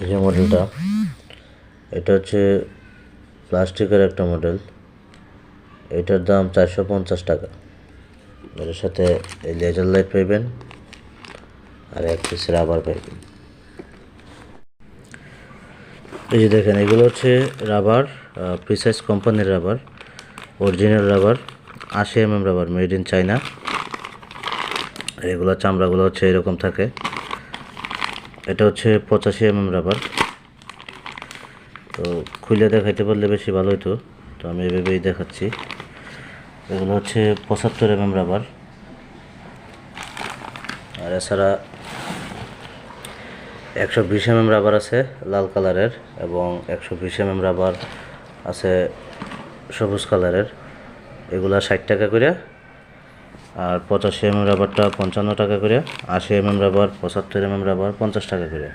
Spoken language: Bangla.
এই যে মডেলটা, এটা হচ্ছে প্লাস্টিকের একটা মডেল। এটার দাম 450 টাকা। এর সাথে এই লেজার লাইট পাইবেন আর এক পিস রাবার পাইবেন। এই যে দেখেন, এগুলো হচ্ছে রাবার, প্রিসাইজ কোম্পানির rubber, original rubber, 80 rubber, made in China. এগুলো চামড়াগুলো হচ্ছে এরকম থাকে। এটা হচ্ছে 85 রাবার। তো খুলে দেখাইতে পারলে বেশি ভালো হতো, তো আমি এভাবেই দেখাচ্ছি। এগুলো হচ্ছে 75 রাবার। আর এছাড়া 120 রাবার আছে লাল কালারের, এবং 120 রাবার আছে সবুজ কালারের। এগুলা 60 টাকা করে। আর 85 রাবারটা 55 টাকা করে, 80 রাবার, 75 রাবার 50 টাকা করে।